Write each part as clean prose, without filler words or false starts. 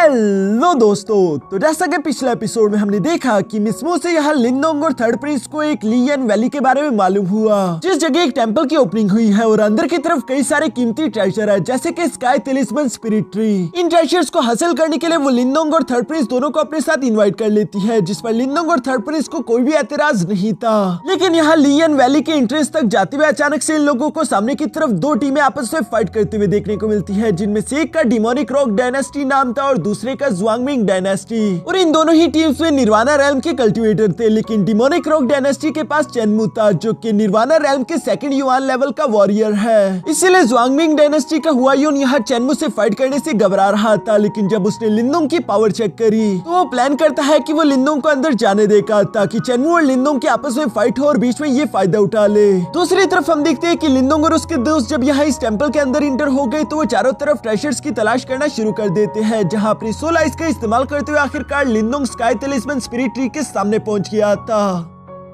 Hello दोस्तों, तो जैसा कि पिछले एपिसोड में हमने देखा कि मिस मू से यहाँ लिनडोंग और थर्ड प्रिंस को एक लियन वैली के बारे में मालूम हुआ, जिस जगह एक टेंपल की ओपनिंग हुई है और अंदर की तरफ कई सारे कीमती ट्रेजर है, जैसे कि स्काई टेलिस्मन स्पिरिट ट्री। इन ट्रेजर्स को हासिल करने के लिए वो लिनडोंग और थर्ड प्रिंस दोनों को अपने साथ इन्वाइट कर लेती है, जिस पर लिनडोंग और थर्ड प्रिंस को कोई भी एतराज नहीं था। लेकिन यहाँ लियन वैली के एंट्रेंस तक जाते हुए अचानक से इन लोगों को सामने की तरफ दो टीमें आपस में फाइट करते हुए देखने को मिलती है, जिनमें से एक का डिमोनिक रॉक डायनेस्टी नाम था और दूसरे का ज़ुआंगमिंग डायनेस्टी। और इन दोनों ही टीम्स में निर्वाणा रेल्म के कल्टिवेटर थे, लेकिन डिमोनिक रॉक डायनेस्टी के पास चेनमू था, जो कि निर्वाणा रेल्म के सेकंड युआन लेवल का वॉरियर है। इसलिए ज़ुआंगमिंग डायनेस्टी का हुआयुन यहाँ चेनमू से फाइट करने से घबरा रहा था, लेकिन जब उसने लिनडोंग की पावर चेक करी तो वो प्लान करता है कि वो लिनडोंग को अंदर जाने देगा ताकि चेनमू और लिनडोंग के आपस में फाइट हो और बीच में ये फायदा उठा ले। दूसरी तरफ हम देखते हैं कि लिनडोंग और उसके दोस्त जब यहाँ इस टेंपल के अंदर इंटर हो गए तो वो चारों तरफ ट्रेजर्स की तलाश करना शुरू कर देते हैं, जहाँ अपनी सोल आइज का इस्तेमाल करते हुए आखिरकार लिनडोंग स्काई टेलिस्मन स्पिरिट ट्री के सामने पहुंच गया था।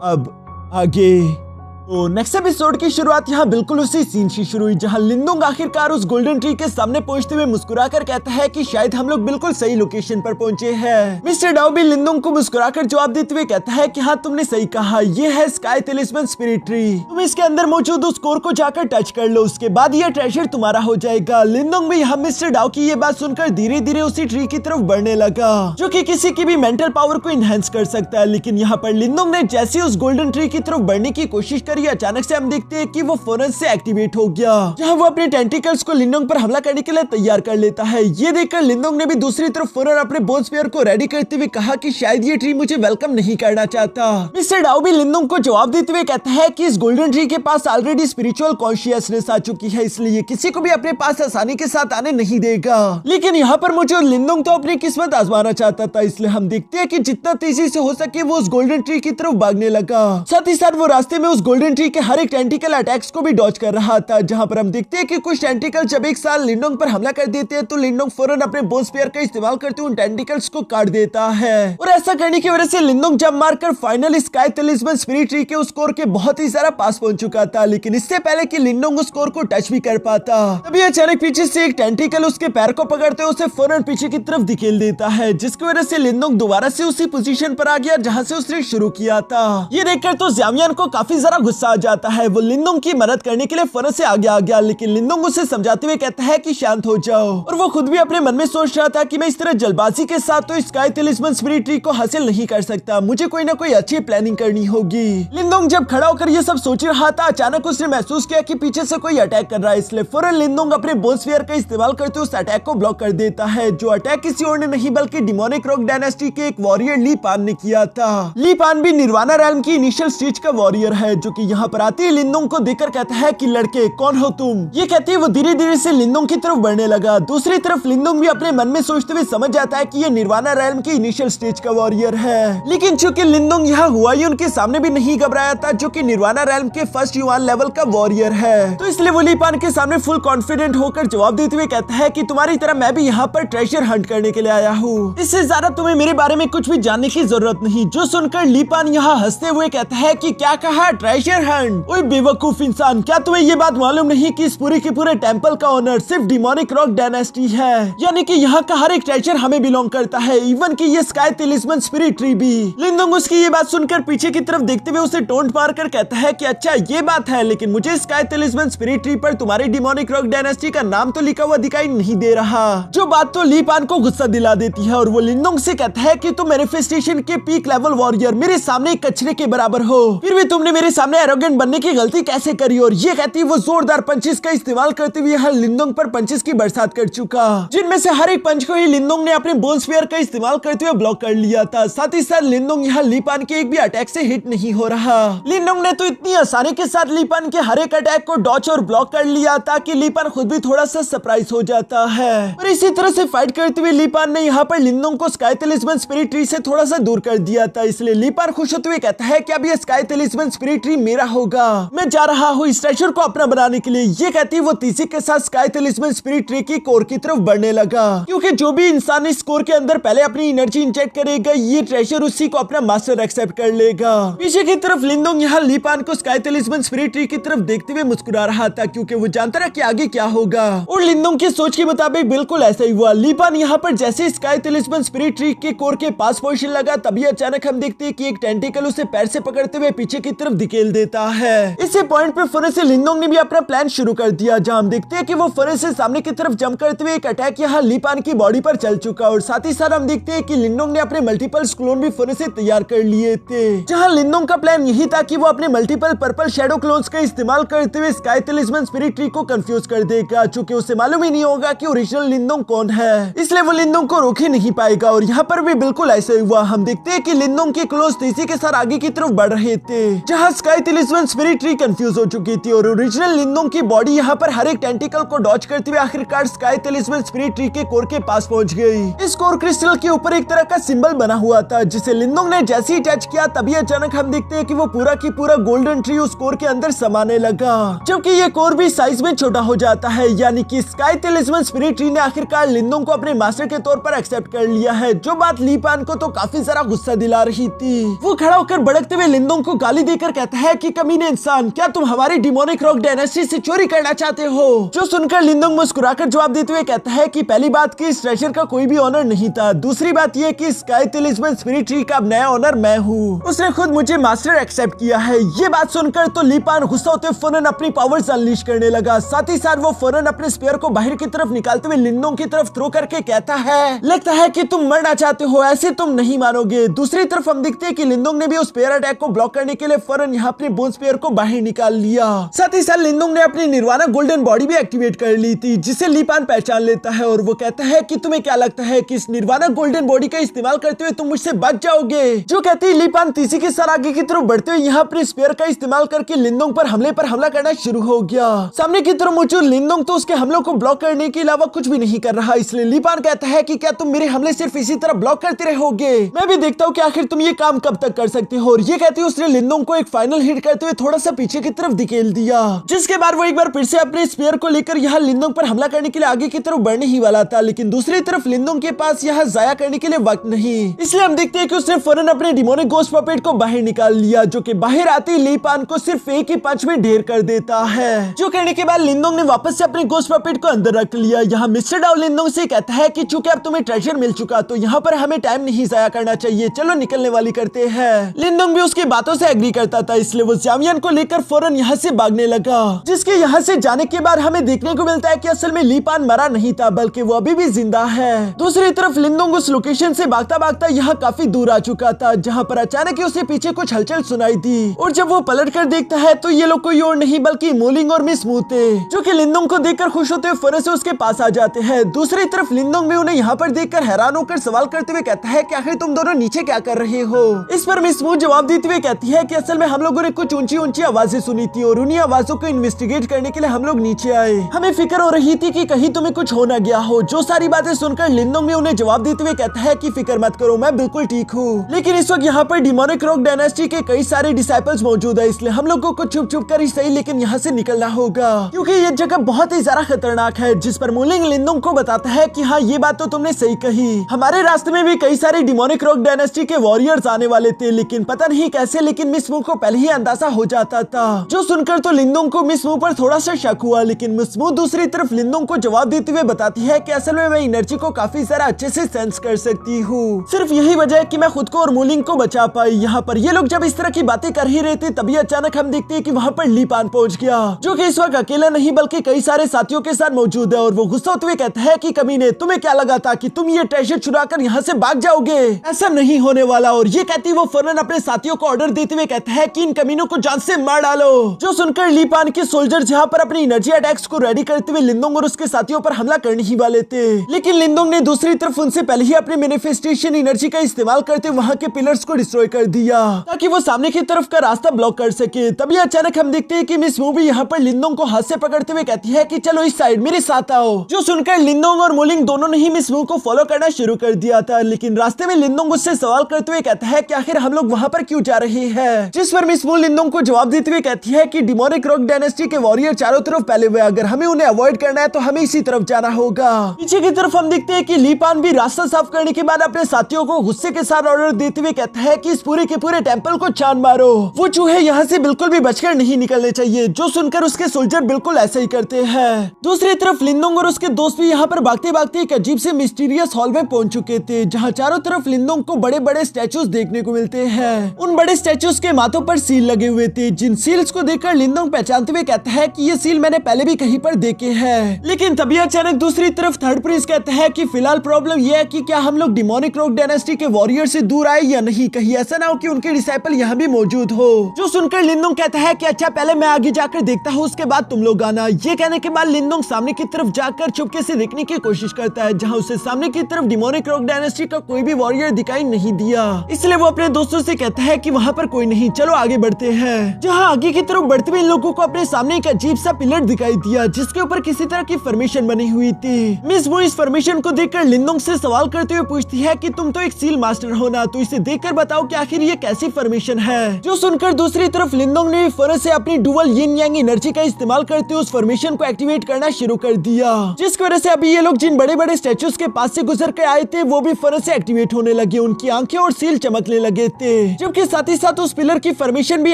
अब आगे तो नेक्स्ट एपिसोड की शुरुआत यहाँ बिल्कुल उसी सीन से शुरू हुई, जहाँ लिनडोंग आखिरकार उस गोल्डन ट्री के सामने पहुंचते हुए मुस्कुराकर कहता है कि शायद हम लोग बिल्कुल सही लोकेशन पर पहुंचे हैं। मिस्टर डाओ भी लिनडोंग को मुस्कुराकर जवाब देते हुए कहता है कि हाँ, तुमने सही कहा, ये है स्काई टेलिस्मन स्पिरिट ट्री। तुम इसके अंदर मौजूद उस कोर को जाकर टच कर लो, उसके बाद ये ट्रेजर तुम्हारा हो जाएगा। लिनडोंग भी यहाँ मिस्टर डाओ की ये बात सुनकर धीरे धीरे उसी ट्री की तरफ बढ़ने लगा, जो कि किसी की भी मेंटल पावर को इनहेंस कर सकता है। लेकिन यहाँ पर लिनडोंग ने जैसे उस गोल्डन ट्री की तरफ बढ़ने की कोशिश करी, अचानक से हम देखते हैं कि वो फौरन से एक्टिवेट हो गया, जहां वो अपने टेंटिकल्स को लिनडोंग पर हमला करने के लिए तैयार कर लेता है। ये देखकर लिनडोंग ने भी दूसरी तरफ फौरन अपने बोन स्फीयर को रेडी करते हुए कहा कि शायद ये ट्री मुझे वेलकम नहीं करना चाहता। मिस्टर डाओ भी लिनडोंग को जवाब देते हुए कहता है कि इस गोल्डन ट्री के पास ऑलरेडी स्पिरिचुअल कॉन्शियसनेस आ चुकी है, इसलिए किसी को भी अपने पास आसानी के साथ आने नहीं देगा। लेकिन यहाँ पर मुझे लिनडोंग तो अपनी किस्मत आजमाना चाहता था, इसलिए हम देखते हैं कि जितना तेजी से हो सके वो उस गोल्डन ट्री की तरफ भागने लगा। साथ ही साथ वो रास्ते में उस गोल्डन ट्री के हर एक टेंटिकल अटैक्स को भी डॉज कर रहा था, जहां पर हम देखते हैं कि कुछ टेंटिकल जब एक साथ लिनडोंग पर हमला कर देते हैं तो लिनडोंग फौरन अपने बोन स्फीयर का इस्तेमाल करते हुए उन टेंटिकल्स को काट देता है। और ऐसा करने की वजह से लिनडोंग जंप मारकर फाइनली स्काई टेलिस्मन स्पिरिट ट्री के उस कोर के बहुत ही सारा पास पहुंच चुका था। लेकिन इससे पहले कि लिनडोंग उस कोर को टच भी कर पाता, तभी अचानक पीछे से एक टेंटिकल उसके पैर को पकड़ते हुए उसे फौरन पीछे की तरफ धकेल देता है, जिसकी वजह से लिनडोंग दोबारा से उसी पोजीशन पर आ गया जहां से उसने शुरू किया था। ये देखकर तो ज़्यामियान को काफी ज्यादा गुस्सा आ जाता है। वो लिनडोंग की मदद करने के लिए फौरन से आगे आ गया, लेकिन लिनडोंग उसे समझाते हुए कहता है कि शांत हो जाओ। और वो खुद भी अपने मन में सोच रहा था कि मैं इस तरह जल्दबाजी के साथ तो स्काई टेलिस्मन स्पिरिट ट्री को हासिल नहीं कर सकता, मुझे कोई ना कोई अच्छी प्लानिंग करनी होगी। लिनडोंग जब खड़ा होकर ये सब सोच रहा था, अचानक उसने महसूस किया कि पीछे से कोई अटैक कर रहा है, इसलिए फौरन लिनडोंग अपने बोन स्फीयर का इस्तेमाल करते उस अटैक को ब्लॉक कर देता है, जो अटैक किसी और ने नहीं बल्कि डिमोनिक रॉक डायनेस्टी के एक वॉरियर ली पान ने किया था। ली पान भी निर्वाणा रेल्म की इनिशियल स्टेज का वॉरियर है, जो कि यहाँ पर आते ही लिनडोंग को देखकर कहता है कि लड़के कौन हो तुम। ये कहते ही वो धीरे धीरे से लिनडोंग की तरफ बढ़ने लगा। दूसरी तरफ लिनडोंग भी अपने मन में सोचते हुए समझ जाता है कि ये निर्वाणा रेल्म की इनिशियल स्टेज का वॉरियर है। लेकिन चूंकि लिनडोंग यहाँ हुआयुन के सामने भी नहीं घबराया था, जो कि निर्वाणा रेल्म के फर्स्ट युआन लेवल का वॉरियर है, तो इसलिए वो लीपान के सामने फुल कॉन्फिडेंट होकर जवाब देते हुए कहता है कि तुम्हारी तरह मैं भी यहाँ पर ट्रेजर हंट करने के लिए आया हूँ, इससे ज्यादा तुम्हें मेरे बारे में कुछ भी जानने की जरूरत नहीं। जो सुनकर लीपान यहाँ हंसते हुए कहता है कि क्या कहा, ट्रेजर हंट? ओए बेवकूफ इंसान, क्या तुम्हें ये बात मालूम नहीं कि इस पूरे के पूरे टेंपल का ओनर सिर्फ डिमोनिक रॉक डायनेस्टी है, यानी कि यहाँ का हर एक ट्रेजर हमें बिलोंग करता है, इवन कि ये स्काई टेलिस्मन स्पिरिट ट्री भी। लिनडोंग उसकी ये बात सुनकर पीछे की तरफ देखते हुए उसे टोंट मारकर कहता है कि अच्छा ये बात है, लेकिन मुझे स्काई टेलिस्मन स्पिरिट ट्री पर तुम्हारे डिमोनिक रॉक डायनेस्टी का नाम तो लिखा हुआ दिखाई नहीं दे रहा, जो बात तो लीपान को गुस्सा दिला देती है। और वो लिनडोंग से कहता है कि तुम मैनिफेस्टेशन के पीक लेवल वॉरियर मेरे सामने एक कचरे के बराबर हो, फिर भी तुमने मेरे सामने एरोगेंट बनने की गलती कैसे करी? और ये कहती वो जोरदार पंचेस का इस्तेमाल करते हुए हर लिनडोंग पर पंचेस की बरसात कर चुका, जिनमें से हर एक पंच को ही लिनडोंग ने अपने बोन स्फीयर का इस्तेमाल करते हुए ब्लॉक कर लिया था। साथ ही साथ लिनडोंग यहाँ लीपान के एक भी अटैक से हिट नहीं हो रहा। लिनडोंग ने तो इतनी आसानी के साथ लीपान के हर एक अटैक को डॉच और ब्लॉक कर लिया था कि लीपान खुद भी थोड़ा सा सरप्राइज हो जाता है। और इसी तरह से फाइट करते हुए लीपान ने यहाँ पर लिनडोंग को स्काई टेलिस्मन स्पिरिट ट्री से थोड़ा सा दूर कर दिया था, इसलिए लीपान खुश होते हुए कहता है कि अब ये स्काई टेलिस्मन स्पिरिट ट्री मेरा होगा, मैं जा रहा हूँ इस ट्रेजर को अपना बनाने के लिए। ये कहती वो तीसी के साथ स्काई टलिस्मन स्पिरिट ट्री की कोर की तरफ बढ़ने लगा, क्योंकि जो भी इंसान इस कोर के अंदर पहले अपनी एनर्जी इंजेक्ट करेगा ये ट्रेजर उसी को अपना मास्टर एक्सेप्ट कर लेगा। पीछे की तरफ लिनडोंग यहाँ ली पान को स्काई टलिस्मन स्पिरिट ट्री की तरफ देखते हुए मुस्कुरा रहा था, क्योंकि वो जानता रहा कि आगे क्या होगा। और लिनडोंग की सोच के मुताबिक बिल्कुल ऐसा ही हुआ। ली पान यहाँ पर जैसे स्काई टलिस्मन स्पिरिट ट्री के कोर के पास पहुंचने लगा, तभी अचानक हम देखते हैं कि एक टेंटिकल उसे पैर से पकड़ते हुए पीछे की तरफ धकेल देता है। इसी पॉइंट पे फुरे से लिनडोंग ने भी अपना प्लान शुरू कर दिया, जहां हम देखते हैं कि वो फुरे से सामने की तरफ जंप करते हुए एक अटैक यहाँ ली पान की बॉडी पर चल चुका। और साथ ही साथ हम देखते हैं कि लिनडोंग ने अपने मल्टीपल क्लोन भी फुरे से तैयार कर लिए थे, जहां लिनडोंग का प्लान यही था कि वो अपने मल्टीपल पर्पल शैडो क्लोन्स का इस्तेमाल करते हुए स्काई टलिस्मन स्पिरिट ट्री को कंफ्यूज कर देगा, चूंकि उसे मालूम ही नहीं होगा कि ओरिजिनल लिनडोंग कौन है, इसलिए वो लिनडोंग को रोक ही नहीं पाएगा। और यहाँ पर भी बिल्कुल ऐसा ही हुआ। हम देखते हैं कि लिनडोंग के क्लोन्स तेजी के साथ आगे की तरफ बढ़ रहे थे, जहाँ स्काई टलिस्मन स्पिरिट ट्री कंफ्यूज हो चुकी थी और ओरिजिनल लिनडोंग की बॉडी यहाँ पर हर एक टेंटिकल को डॉच करते हुए आखिरकार स्काई टलिस्मन स्पिरिट ट्री के कोर के पास पहुंच गई। इस कोर क्रिस्टल के ऊपर एक तरह का सिंबल बना हुआ था, जिसे लिनडोंग ने जैसे ही टच किया तभी अचानक हम देखते हैं कि वो पूरा की पूरा गोल्डन ट्री उस कोर के अंदर समाने लगा, जबकि ये कोर भी साइज में छोटा हो जाता है। यानी कि स्काई टलिस्मन स्पिरिट ट्री ने आखिरकार लिनडोंग को अपने मास्टर के तौर पर एक्सेप्ट कर लिया है, जो बात ली पान को तो काफी सारा गुस्सा दिला रही थी। वो खड़ा होकर भड़कते हुए लिनडोंग को गाली देकर कहता है कि कमीने इंसान, क्या तुम हमारी डिमोनिक रॉक डायनेस्टी से चोरी करना चाहते हो? जो सुनकर लिनडोंग मुस्कुराकर जवाब देते हुए कहता है कि पहली बात कि इस ट्रेजर का कोई भी ऑनर नहीं था, दूसरी बात ये कि स्काई टलिस्मन स्पिरिट ट्री का नया ऑनर मैं हूँ, उसने खुद मुझे मास्टर एक्सेप्ट किया है। ये बात सुनकर तो ली पान गुस्सा होते फौरन अपनी पावर्स अनलीश करने लगा। साथ ही साथ वो फौरन अपने स्पेयर को बाहर की तरफ निकालते हुए लिनडोंग की तरफ थ्रो करके कहता है, लगता है कि तुम मरना चाहते हो, ऐसे तुम नहीं मानोगे। दूसरी तरफ हम देखते हैं कि लिनडोंग ने भी उस स्पेयर अटैक को ब्लॉक करने के लिए फौरन यहाँ अपने बोन स्पेयर को बाहर निकाल लिया। साथ ही साथ लिनडोंग ने अपनी निर्वाणा गोल्डन बॉडी भी एक्टिवेट कर ली थी, जिसे ली पान पहचान लेता है और वो कहता है कि तुम्हें क्या लगता है कि इस निर्वाणा गोल्डन बॉडी का इस्तेमाल करते हुए तुम मुझसे बच जाओगे? जो कहती है ली पान तीसी के साथ आगे की तरफ बढ़ते हुए यहाँ अपने स्पेयर का इस्तेमाल करके लिनडोंग पर हमला करना शुरू हो गया। सामने की तरफ मौजूद लिनडोंग तो उसके हमलों को ब्लॉक करने के अलावा कुछ भी नहीं कर रहा, इसलिए ली पान कहता है कि क्या तुम मेरे हमले सिर्फ इसी तरह ब्लॉक करते रहोगे? मैं भी देखता हूँ कि आखिर तुम ये काम कब तक कर सकते हो। और ये कहती है उसने लिनडोंग को एक फाइनल हिट करते हुए थोड़ा सा पीछे की तरफ धकेल दिया, जिसके बाद वो एक बार फिर से अपने स्पेयर को लेकर यहाँ लिनडोंग पर हमला करने के लिए आगे की तरफ बढ़ने ही वाला था, लेकिन दूसरी तरफ लिनडोंग के पास यहाँ जाया करने के लिए वक्त नहीं, इसलिए हम देखते हैं कि उसने फौरन अपने डिमोनिक गोस्ट पपेट को बाहर निकाल लिया, जो कि बाहर आते ही ली पान को सिर्फ एक ही पंच में ढेर कर देता है। जो करने के बाद लिनडोंग ने वापस से अपने गोस्ट पपेट को अंदर रख लिया। यहाँ मिस्टर डाउ लिनडोंग से कहता है कि चूंकि अब तुम्हें ट्रेजर मिल चुका तो यहाँ पर हमें टाइम नहीं जाया करना चाहिए, चलो निकलने वाली करते हैं। लिनडोंग भी उसकी बातों से एग्री करता था, इसलिए वो जामियन को लेकर फौरन यहाँ से भागने लगा, जिसके यहाँ से जाने के बाद हमें देखने को मिलता है कि असल में ली पान मरा नहीं था, बल्कि वो अभी भी जिंदा है। दूसरी तरफ लिनडोंग उस लोकेशन से भागता भागता यहाँ काफी दूर आ चुका था, जहाँ पर अचानक ही उसे पीछे कुछ हलचल सुनाई दी और जब वो पलट कर देखता है तो ये लोग कोई और नहीं बल्कि मोलिंग और मिस मू थे, जो कि लिनडोंग को देखकर खुश होते हुए फौरन से उसके पास आ जाते हैं। दूसरी तरफ लिनडोंग भी उन्हें यहाँ पर देखकर हैरान होकर सवाल करते हुए कहता है कि आखिर तुम दोनों नीचे क्या कर रहे हो? इस पर मिस मू जवाब देते हुए कहती है कि असल में हम लोगों ने कुछ ऊंची ऊंची आवाजें सुनी थी और उन्हीं आवाजों को इन्वेस्टिगेट करने के लिए हम लोग नीचे आए। हमें फिक्र हो रही थी कि कहीं तुम्हें कुछ हो ना गया हो। जो सारी बातें सुनकर लिनडोंग भी उन्हें जवाब देते हुए कहता है कि फिक्र मत करो, मैं बिल्कुल ठीक हूँ, लेकिन इस वक्त यहाँ पर डिमोनिक रॉक डायनेस्टी के कई सारे डिसाइपल्स मौजूद है, इसलिए हम लोगों को छुप छुप कर ही सही लेकिन यहाँ से निकलना होगा, क्योंकि ये जगह बहुत ही ज्यादा खतरनाक है। जिस पर मोलिंग लिनडोंग को बताता है कि हाँ ये बात तो तुमने सही कही, हमारे रास्ते में भी कई सारे डिमोनिक रॉक डायनेस्टी के वॉरियर्स आने वाले थे, लेकिन पता नहीं कैसे, लेकिन मिस मू को पहले ही अंदाजा हो जाता था। जो सुनकर तो लिनडोंग को मिस मू पर थोड़ा सा शक हुआ, लेकिन मिस मू दूसरी तरफ लिनडोंग को जवाब देते हुए बताती है कि असल में मैं एनर्जी को काफी सारा अच्छे से सेंस कर सकती हूँ, सिर्फ यही वजह है कि मैं खुद को और मोलिंग को बचा पाई। यहाँ पर ये लोग जब इस तरह की बातें कर ही रहे थे तभी अचानक हम देखते हैं कि वहाँ पर ली पान पहुंच गया, जो कि इस वक्त अकेला नहीं बल्कि कई सारे साथियों के साथ मौजूद है। और वो गुस्सा होते हुए कहता है कि कमीने, तुम्हें क्या लगा था कि तुम ये ट्रेजर चुरा कर यहाँ से भाग जाओगे? ऐसा नहीं होने वाला। और ये कहती वो फौरन अपने साथियों को ऑर्डर देते हुए कहता है कि इन कमीनों को जान से मार डालो। जो सुनकर ली पान के सोल्जर जहाँ पर अपनी एनर्जी अटैक्स को रेडी करते हुए लिनडोंग और उसके साथियों पर हमला करने ही वाले थे, लेकिन लिनडोंग ने दूसरी तरफ उनसे पहले ही अपने मैनिफेस्टेशन एनर्जी का इस्तेमाल करते वहाँ के पिलर्स को डिस्ट्रॉय कर दिया ताकि वो सामने की तरफ का रास्ता ब्लॉक कर सके। तभी अचानक हम देखते हैं कि मिस मू भी यहाँ पर लिनडोंग को हाथ से पकड़ते हुए कहती है कि चलो इस साइड मेरे साथ आओ। जो सुनकर लिनडोंग और मोलिंग दोनों ने ही मिस मू को फॉलो करना शुरू कर दिया था, लेकिन रास्ते में लिनडोंग उससे सवाल करते हुए कहता है कि आखिर हम लोग वहाँ पर क्यों जा रहे हैं। जिस पर मिस मू लिंदोंग को जवाब देते हुए कहती है कि डिमोनिक रॉक डायनेस्टी के वॉरियर चारों तरफ फैले हुए, अगर हमें उन्हें अवॉइड करना है तो हमें इसी तरफ जाना होगा। पीछे की तरफ हम देखते हैं कि ली पान भी रास्ता साफ करने के बाद अपने साथियों को गुस्से के साथ ऑर्डर देते हुए कहता है कि इस पूरे के पूरे टेंपल को छान मारो, वो चूहे यहाँ से बिल्कुल भी बचकर नहीं निकलने चाहिए। जो सुनकर उसके सोल्जर बिल्कुल ऐसा ही करते हैं। दूसरी तरफ लिंदोंग और उसके दोस्त भी यहाँ पर भागते भागते एक अजीब से मिस्टीरियस हॉल में पहुंच चुके थे, जहाँ चारों तरफ लिंदोंग को बड़े बड़े स्टैचूज देखने को मिलते हैं। उन बड़े स्टैचूज के माथों पर सील लगे हुए थे, जिन सील्स को देखकर लिंदोंग पहचानते हुए कहता है कि ये सील मैंने पहले भी कहीं पर देखे हैं। लेकिन तभी अचानक दूसरी तरफ थर्ड प्रिंस कहता है कि फिलहाल प्रॉब्लम यह है कि क्या हम लोग डिमोनिक रॉक डायनेस्टी के वॉरियर से दूर आए या नहीं, कहीं ऐसा ना हो कि उनके डिसाइपल यहाँ भी मौजूद हो। जो सुनकर लिंदोंग कहता है कि अच्छा पहले मैं आगे जाकर देखता हूँ, उसके बाद तुम लोग आना। ये कहने के बाद लिंदोंग सामने की तरफ जाकर चुपके से देखने की कोशिश करता है, जहाँ उसे सामने की तरफ डिमोनिक रॉक डायनेस्टी का कोई भी वॉरियर दिखाई नहीं दिया। इसलिए वो अपने दोस्तों से कहता है कि वहाँ पर कोई नहीं, चलो आगे बढ़ते हैं। जहाँ आगे की तरफ बढ़ते हुए इन लोगों को अपने सामने एक अजीब सा पिलर दिखाई दिया, जिसके ऊपर किसी तरह की फॉर्मेशन बनी हुई थी। मिस वो इस फॉर्मेशन को देखकर लिंदोंग से सवाल करते हुए पूछती है कि तुम तो एक सील मास्टर हो ना, तो इसे देखकर बताओ कि आखिर ये कैसी फॉर्मेशन है। जो सुनकर दूसरी तरफ लिंदोंग ने फौरन से अपनी डुअल यिन यांग एनर्जी का इस्तेमाल करते हुए उस फॉर्मेशन को एक्टिवेट करना शुरू कर दिया, जिसकी वजह से अभी ये लोग जिन बड़े बड़े स्टैचूज के पास से गुजर कर आए थे वो भी फौरन से एक्टिवेट होने लगे। उनकी आंखें और सील चमकने लगे थे, जबकि साथ ही साथ उस पिलर की फॉर्मेशन भी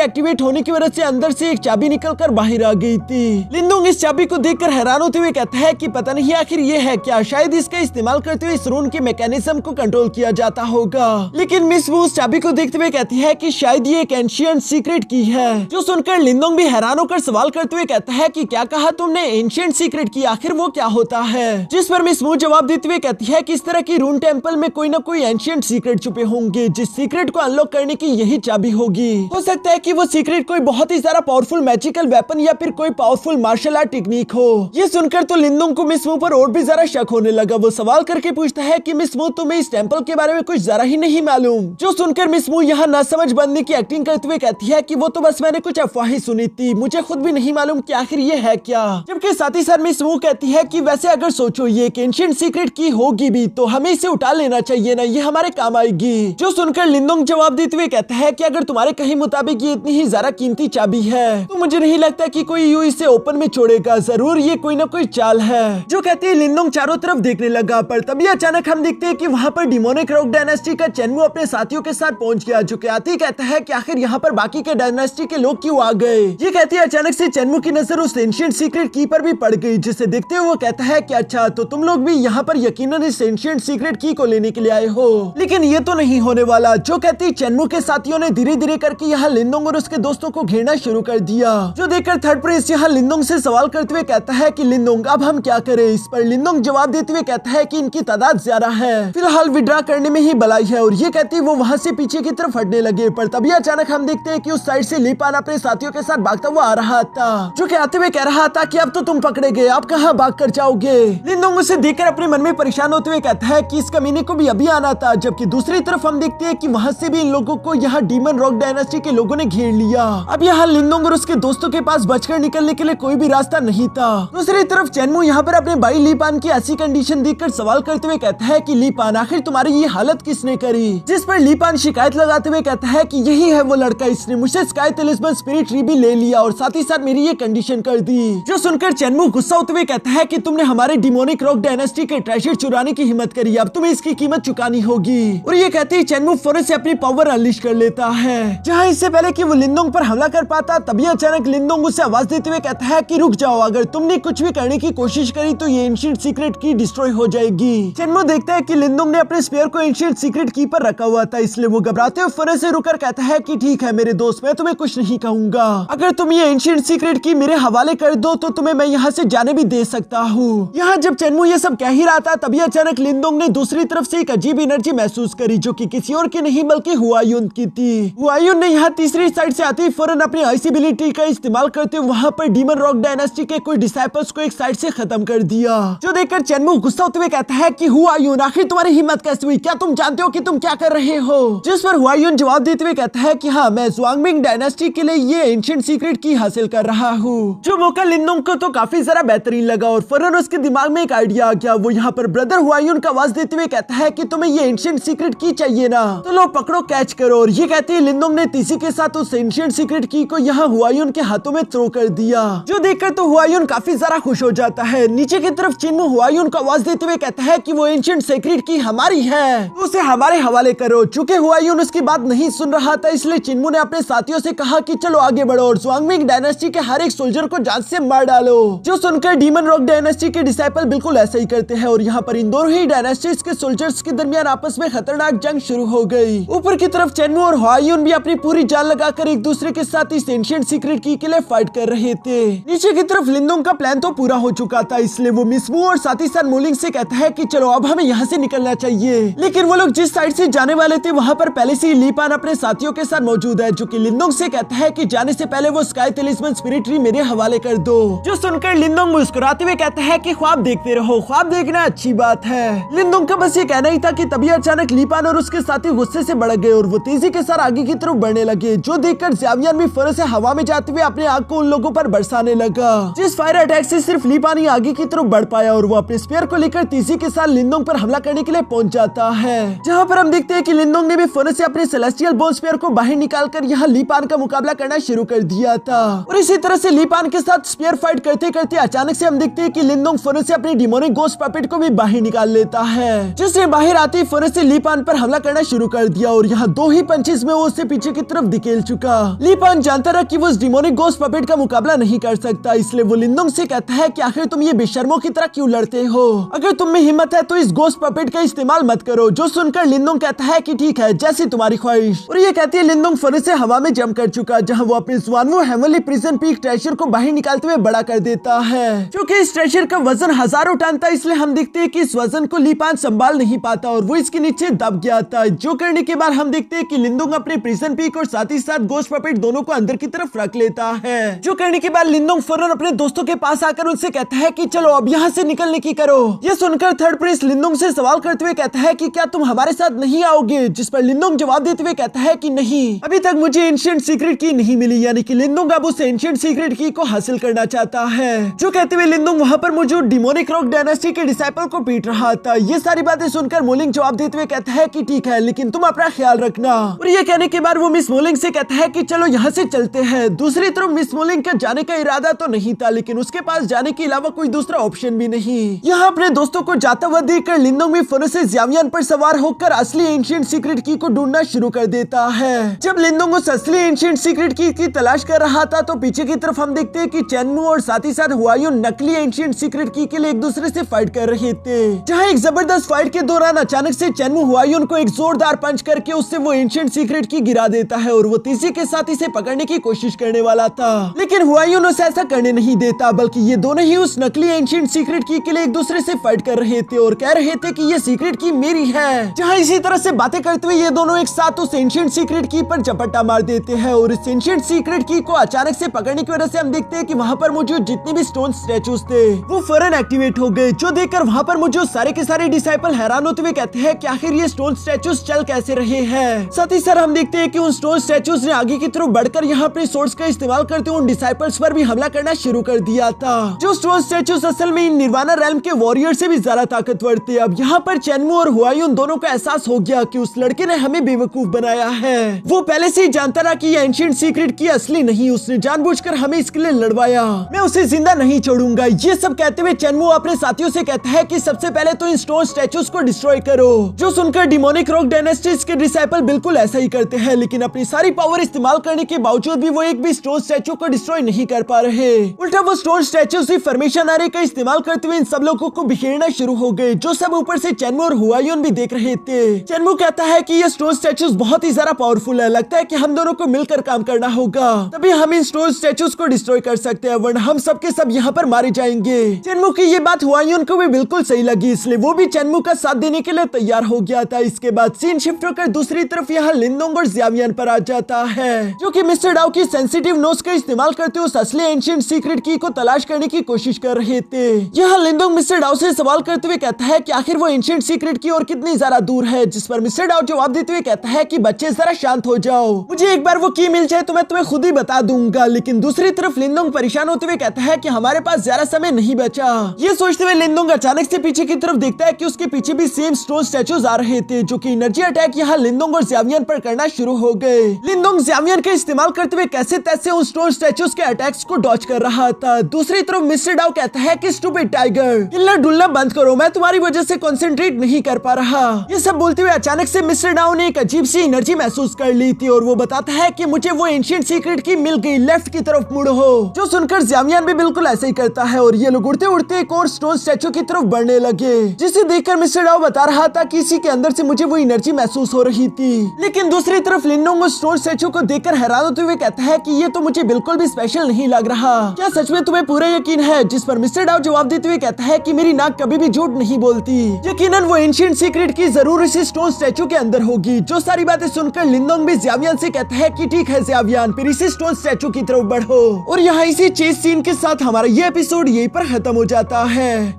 एक्टिवेट होने की वजह से अंदर से एक चाबी निकलकर बाहर आ गई थी। लिंदोंग इस चाबी को देखकर हैरान होते हुए कहता है कि पता नहीं आखिर ये है क्या, शायद इसका इस्तेमाल करते हुए इस रून के मैकेनिज्म को कंट्रोल किया जाता होगा। लेकिन मिस वो उस चाबी को देखते हुए कहती है कि शायद ये एक एंशिएंट सीक्रेट की है। जो सुनकर लिंदोंग भी हैरान होकर सवाल करते हुए कहता है कि क्या कहा तुमने, एंशिएंट सीक्रेट की, आखिर वो क्या होता है। जिस पर मिस वो जवाब देते हुए कहती है कि इस तरह की रून टेम्पल में कोई न कोई एंशिएंट सीक्रेट छुपे होंगे, जिस सीक्रेट को अनलॉक करने की यही चाबी होगी। हो सकता है कि वो सीक्रेट कोई बहुत ही ज्यादा पावरफुल मैजिकल वेपन या फिर कोई पावरफुल मार्शल आर्ट टेक्निक हो। ये सुनकर तो लिंदोंग को मिस वो पर और भी ज्यादा शक होने लगा। वो सवाल करके पूछता है कि मिस वो तुम्हें इस टेम्पल के बारे में कुछ जरा ही नहीं मालूम। जो सुनकर मिस वो यहाँ ना समझ बनने की एक्टिंग करते हुए कहती है कि वो तो बस मैंने कुछ अफवाहें सुनी थी, मुझे खुद भी नहीं मालूम कि आखिर ये है क्या। जबकि साथ ही साथ मिस वो कहती है कि वैसे अगर सोचो ये एक एंशिएंट सीक्रेट की होगी भी तो हमें इसे उठा लेना चाहिए ना, ये हमारे काम आएगी। जो सुनकर लिंदोंग जवाब देते हुए कहता है कि अगर तुम्हारे कहीं मुताबिक ये इतनी ही ज्यादा कीमती चाबी है तो मुझे नहीं लगता कि कोई यूं इसे ओपन में छोड़ेगा, जरूर ये कोई ना कोई चाल है। जो कहते हैं लिंदोंग चारों तरफ देखने लगा, पर तभी अचानक हम देखते हैं कि वहाँ पर डिमोनिक रॉक डायनेस्टी का चेनवू अपने साथियों के साथ पहुंच गया, जो आते ही कहता है कि आखिर यहाँ पर बाकी के डायनेस्टी के लोग क्यों आ गए। ये कहते हैं अचानक से चेनवू की नजर उस एंशिएंट सीक्रेट की पर भी पड़ गई, जिसे देखते हुए वो कहता है कि अच्छा तो तुम लोग भी यहाँ पर यकीनन इस एंशिएंट सीक्रेट की को लेने के लिए आए हो, लेकिन ये तो नहीं होने वाला। जो कहती चेनवू के साथियों ने धीरे धीरे करके यहाँ लिंदोंग और उसके दोस्तों को घेरना शुरू कर दिया। जो देखकर थर्ड प्रिंस यहाँ लिंदोंग से सवाल करते हुए कहता है कि लिंदोंग अब हम क्या करें। इस पर लिंदोंग जवाब देते हुए कहता है कि इनकी तादाद ज्यादा है, फिलहाल विड्रॉ करने में ही भलाई है। और ये कहती वो वहाँ से पीछे की तरफ हटने लगे, पर तभी अचानक हम देखते हैं कि उस साइड से ली पान अपने साथियों के साथ भागता हुआ आ रहा था, जो कि आते हुए कह रहा था कि अब तो तुम पकड़े गए, अब कहाँ भाग कर जाओगे। लिंदोंग उसे देखकर अपने मन में परेशान होते हुए कहता है कि इस कमीने को भी अभी आना था। जबकि दूसरी तरफ हम देखते हैं कि वहाँ से भी इन लोगों को यहाँ डीमन रॉक डायनेस्टी के लोगों ने घेर लिया। अब यहाँ लिंदोंग और उसके दोस्तों के पास बचकर निकलने के लिए कोई भी रास्ता नहीं था। दूसरी तरफ चेनवू यहाँ पर अपने भाई ली पान की ऐसी कंडीशन देखकर सवाल करते हुए कहता है कि ली पान आखिर तुम्हारी ये हालत किसने करी। जिस पर ली पान शिकायत लगाते हुए कहता है कि यही है वो लड़का, इसने मुझसे स्काई टैलिस्मन स्पिरिट ट्री भी ले लिया और साथ ही साथ मेरी ये कंडीशन कर दी। जो सुनकर चेनवू गुस्सा होते हुए कहता है कि तुमने हमारे डिमोनिक रॉक डायनेस्टी के ट्रेजर चुराने की हिम्मत करी, अब तुम्हें इसकी कीमत चुकानी होगी। और ये कहते ही चेनवू फौरन से अपनी पावर अनलीश कर लेता है। जहाँ इससे पहले कि वो लिंदोंग पर हमला कर पाता, तभी अचानक लिंदोंग उसे आवाज देते हुए कहता है कि रुक जाओ, अगर तुमने कुछ भी करने की कोशिश करी तो ये एंशिएंट सीक्रेट की डिस्ट्रॉय हो जाएगी। चेनवू देखता है कि लिंदोंग ने अपने स्पेयर को एंशिएंट सीक्रेट की पर रखा हुआ था, इसलिए वो घबराते हुए फौरन से रुकर कहता है कि ठीक है मेरे दोस्त, मैं तुम्हें कुछ नहीं कहूंगा, अगर तुम ये एंशिएंट सीक्रेट की मेरे हवाले कर दो तो तुम्हें मैं यहाँ से जाने भी दे सकता हूँ। यहाँ जब चेनवू ये सब कह ही रहा था, तभी अचानक लिंदोंग ने दूसरी तरफ से एक अजीब एनर्जी महसूस करी, जो कि किसी और की नहीं बल्कि हुआयुन की थी। हुआयुन ने यहाँ तीसरी साइड से आते ही फौरन अपनी आईसी एबिलिटी का इस्तेमाल करते हुए वहाँ पर डीमन रॉक डायनेस्टी के कोई डिसाइपल्स को एक साइड से खत्म कर दिया। जो देखकर चेनवू गुस्सा होते हुए कहता है कि हुआयुन आखिर तुम्हारी हिम्मत कैसे हुई, क्या तुम जानते हो कि तुम क्या कर रहे हो। जिस पर हुआयुन जवाब देते हुए कहता है कि हाँ, मैं ज़ुआंगमिंग डायनेस्टी के लिए ये एंशिएंट सीक्रेट की हासिल कर रहा हूँ। जो मौका लिंदोंग को तो काफी ज्यादा बेहतरीन लगा और फौरन उसके दिमाग में एक आइडिया आ गया। वो यहाँ पर ब्रदर हुआयुन का आवाज देते हुए कहता है कि तुम्हें ये एंशिएंट सीक्रेट की चाहिए ना, तो लो पकड़ो कैच करो। और ये कहते ही लिंदोंग ने तीसी के साथ साथ उस एंशिएंट सीक्रेट की को यहाँ हुआयुन के हाथों में थ्रो कर दिया, जो देखकर तो हुआयुन काफी ज्यादा खुश हो जाता है। नीचे की तरफ चिन्मू हुआयुन को आवाज देते हुए कहता है कि वो एंशिएंट सीक्रेट की हमारी है, तो उसे हमारे हवाले करो। चूंकि हुआयुन उसकी बात नहीं सुन रहा था, इसलिए चिन्मू ने अपने साथियों से कहा कि चलो आगे बढ़ो और ज़्वांगमिंग डायनेस्टी के हर एक सोल्जर को जान से मार डालो। जो सुनकर डीमन रॉक डायनेस्टी के डिसाइपल बिल्कुल ऐसा ही करते हैं और यहाँ पर इन दोनों ही डायनेस्टीज के सोल्जर्स के दरमियान आपस में खतरनाक जंग शुरू हो गई। ऊपर की तरफ चिन्मू और हुआयुन भी अपनी पूरी जान लगाकर एक दूसरे के साथ इस एंशिएंट सीक्रेट की के लिए फाइट कर रहे थे। नीचे की तरफ लिंदोंग का प्लान तो पूरा हो चुका था, इसलिए वो मिस मू और साथ ही साथ मोलिंग से कहता है कि चलो अब हमें यहाँ से निकलना चाहिए। लेकिन वो लोग जिस साइड से जाने वाले थे वहाँ पर पहले से ही ली पान अपने साथियों के साथ मौजूद है, जो कि लिंदोंग से कहता है कि जाने से पहले वो स्काई तलिस्मन स्पिरिट ट्री मेरे हवाले कर दो। जो सुनकर लिंदोंग मुस्कुराते हुए कहता है कि ख्वाब देखते रहो, ख्वाब देखना अच्छी बात है। लिंदोंग का बस ये कहना ही था कि तभी अचानक ली पान और उसके साथी गुस्से से भड़क गए और वो तेजी के साथ आगे की तरफ बढ़ने लगे, जो देखकर ज़्यावियान भी फौरन से हवा में जाते हुए अपने आग को उन लोगों पर बरसाने लगा। जिस फायर अटैक से सिर्फ ली पान ही आगे की तरफ बढ़ पाया और वो अपने स्पीयर को लेकर तेजी के साथ लिंदोंग पर हमला करने के लिए पहुंच जाता है, जहाँ पर हम देखते हैं कि लिंदोंग ने भी फौरन से अपने सेलेस्टियल बोन स्पीयर को बाहर निकालकर यहाँ ली पान का मुकाबला करना शुरू कर दिया था। और इसी तरह से ली पान के साथ स्पीयर फाइट करते करते अचानक से हम देखते हैं कि लिंदोंग फौरन से अपनी डिमोनिक गोस्ट पपेट को भी बाहर निकाल लेता है, जिसने बाहर आते ही फौरन से ली पान पर हमला करना शुरू कर दिया और यहाँ दो ही पंचेस में वो उससे पीछे की तरफ धकेल चुका। ली पान जानता रहा कि वो उस डिमोनिक गोस्ट पपेट का मुकाबला नहीं कर सकता, इसलिए वो लिंदोंग से कहता है कि आखिर तुम ये बेशर्मों की तरह क्यों लड़ते हो, अगर तुम में हिम्मत है तो इस गोस्ट पपेट का इस्तेमाल मत करो। जो सुनकर लिंदोंग कहता है कि ठीक है, जैसी तुम्हारी ख्वाहिश। और ये कहती है लिंदोंग फौरन से हवा में जंप कर चुका, जहाँ वो अपने ज़्वानवू हेवनली प्रिजन पीक ट्रेजर को बाहर निकालते हुए बड़ा कर देता है। क्योंकि इस ट्रेजर का वजन हजारों टन था, इसलिए हम देखते हैं कि इस वजन को ली पान संभाल नहीं पाता और वो इसके नीचे दब गया था, जो करने के बाद हम देखते हैं कि लिंदोंग अपने प्रिजन पीक और साथ ही साथ गोस्ट पपेट दोनों को अंदर की तरफ रख लेता है। जो करने के बाद लिंदोंग फौरन अपने दोस्तों के पास आकर उनसे कहता है कि चलो अब यहाँ से निकलने की करो। ये सुनकर थर्ड प्रिंस लिंदोंग से सवाल करते हुए कहता है कि क्या तुम हमारे साथ नहीं आओगे, जिस पर लिंदोंग जवाब देते हुए कहता है कि नहीं, अभी तक मुझे एंशिएंट सीक्रेट की नहीं मिली, यानी कि लिंदोंग अब उस एंशिएंट सीक्रेट की को हासिल करना चाहता है। जो कहते हुए लिंदोंग वहाँ पर मौजूद डिमोनिक रॉक डायनेस्टी के डिसाइपल को पीट रहा था। ये सारी बातें सुनकर मोलिंग जवाब देते हुए कहता है कि ठीक है, लेकिन तुम अपना ख्याल रखना। और ये कहने के बाद वो मिस मोलिंग से कहता है कि चलो यहाँ से चलते हैं। दूसरी तरफ मिस मोलिंग का जाने का इरादा तो नहीं था, लेकिन उसके पास जाने के अलावा कोई दूसरा ऑप्शन भी नहीं। यहाँ अपने दोस्तों को जाता हुआ देखकर लिंदोंग भी फौरन से ज़्यावियान पर सवार होकर असली एंशिएंट सीक्रेट की को ढूंढना शुरू कर देता है। जब लिंदोंग उस असली एंशिएंट सीक्रेट की तलाश कर रहा था, तो पीछे की तरफ हम देखते हैं कि चिन्मू और साथ ही साथ हुआयुन नकली एंशिएंट सीक्रेट की के लिए एक दूसरे से फाइट कर रहे थे, जहाँ एक जबरदस्त फाइट के दौरान अचानक से चिन्मू हुआयुन को एक जोरदार पंच करके उससे वो एंशिएंट सीक्रेट की गिरा देता है और वो तेजी के साथ इसे पकड़ने की कोशिश करने वाला था, लेकिन हुआयुन उसे ऐसा करने नहीं देता, बल्कि ये दोनों ही उस नकली एंशिएंट सीक्रेट की के लिए एक दूसरे से फाइट कर रहे थे और कह रहे थे कि ये सीक्रेट की मेरी है। जहाँ इसी तरह से बातें करते हुए ये दोनों एक साथ उस एंशिएंट सीक्रेट की पर झपट्टा मार देते हैं और इस एंशिएंट सीक्रेट की को अचानक से पकड़ने की वजह से हम देखते हैं कि वहाँ पर मौजूद जितने भी स्टोन स्टैचूज थे वो फौरन एक्टिवेट हो गए, जो देखकर वहाँ पर मौजूद सारे के सारे डिसाइपल हैरान होते हुए कहते हैं कि आखिर ये स्टोन स्टैचूज चल कैसे रहे हैं। साथ ही साथ हम देखते हैं कि उन स्टोन स्टैचूज ने आगे की तरफ बढ़कर यहाँ अपने सोर्स का इस्तेमाल करते हुए उन डिसाइपल्स पर भी हमला करना शुरू कर दिया था। जो स्टोन स्टैचूज असल में इन निर्वाणा रेल्म के वॉरियर से भी ज्यादा ताकतवर थे। अब यहाँ पर चिन्मू और हुआयुन दोनों को एहसास हो गया कि उस लड़के ने हमें बेवकूफ बनाया है। वो पहले से ही जानता रहा कि ये एंशिएंट सीक्रेट की असली नहीं, उसने जानबूझकर हमें इसके लिए लड़वाया, मैं उसे जिंदा नहीं छोड़ूंगा। ये सब कहते हुए चिन्मू अपने साथियों से कहता है कि सबसे पहले तो इन स्टोन स्टैचूज को डिस्ट्रॉय करो। जो सुनकर डिमोनिक रॉक डायनेस्टीज के डिसाइपल बिल्कुल ऐसा ही करते हैं, लेकिन अपनी सारी पावर इस्तेमाल करने के बावजूद भी वो एक भी स्टोन स्टैचू को डिस्ट्रॉय नहीं कर पा रहे। उल्टा वो स्टोन स्टैचूज ही फॉर्मेशन एरे का इस्तेमाल करते हुए इन सब लोगों को बिखेरना शुरू हो गए, जो सब ऊपर से चिन्मू और हुआयुन भी देख रहे थे। चिन्मू कहता है कि ये स्टोन स्टैचूज बहुत ही ज्यादा पावरफुल है, लगता है कि हम दोनों को मिलकर काम करना होगा, तभी हम इन स्टोन स्टैचूज को डिस्ट्रॉय कर सकते हैं, वरना हम सब के सब यहाँ पर मारे जाएंगे। चिन्मू की ये बात हुआयुन को भी बिल्कुल सही लगी, इसलिए वो भी चिन्मू का साथ देने के लिए तैयार हो गया था। इसके बाद सीन शिफ्ट होकर दूसरी तरफ यहाँ लिंदोंग और ज़्यावियान पर आ जाता है, जो कि मिस्टर डाउ की सेंसिटिव नोज का इस्तेमाल करते हुए उस असली एंशिएंट सीक्रेट की को तलाश करने की कोशिश कर रहे थे। यहाँ लिंदोंग मिस्टर डाउ से सवाल करते हुए कहता है कि आखिर वो एंशिएंट सीक्रेट की और कितनी ज्यादा दूर है, जिस पर मिस्टर डाउ जवाब देते हुए कहता है कि बच्चे जरा शांत हो जाओ, मुझे एक बार वो की मिल जाए तो मैं तुम्हें खुद ही बता दूंगा। लेकिन दूसरी तरफ लिंदोंग परेशान होते हुए कहता है कि हमारे पास ज्यादा समय नहीं बचा। ये सोचते हुए लिंदोंग अचानक से पीछे की तरफ देखता है कि उसके पीछे भी सेम स्टोन स्टैचूज आ रहे थे, जो कि एनर्जी अटैक यहाँ लिंदोंग और ज़्यावियान पर करना शुरू हो गए। लिनडोंग ज़्यामियन के इस्तेमाल करते हुए कैसे तैसे उन स्टोन स्टैचूज के अटैक्स को डॉज कर रहा था। दूसरी तरफ मिस्टर डाउ कहता है कि स्टूपिड टाइगर, हिलना डुलना बंद करो, मैं तुम्हारी वजह से कंसंट्रेट नहीं कर पा रहा। ये सब बोलते हुए अचानक से मिस्टर डाउ ने एक अजीब सी एनर्जी महसूस कर ली थी और वो बताता है कि मुझे वो एंशिएंट सीक्रेट की मिल गई, लेफ्ट की तरफ मुड़ो। जो सुनकर ज़्यामियन भी बिल्कुल ऐसे ही करता है और ये लोग उड़ते उड़ते एक और स्टोन स्टैचू की तरफ बढ़ने लगे, जिसे देखकर मिस्टर डाउ बता रहा था कि इसी के अंदर से मुझे वो एनर्जी महसूस हो रही थी। लेकिन दूसरी तरफ लिनडोंग उस स्टोन स्टैचू को देखकर हैरान होते हुए कहता है कि ये तो मुझे बिल्कुल भी स्पेशल नहीं लग रहा। क्या सच में तुम्हें पूरा यकीन है? जिस पर मिस्टर डाउ जवाब देते हुए कहता है कि मेरी नाक कभी भी झूठ नहीं बोलती, यकीनन वो एंशिएंट सीक्रेट की जरूर इसी स्टोन स्टैचू के अंदर होगी। जो सारी बातें सुनकर लिनडोंग भी ज़्यामियन से कहता है कि ठीक है ज़्यामियन, फिर इसी स्टोन स्टैचू की तरफ बढ़ो। और यहाँ इसी चेस सीन के साथ हमारा ये एपिसोड यहीं पर खत्म हो जाता है।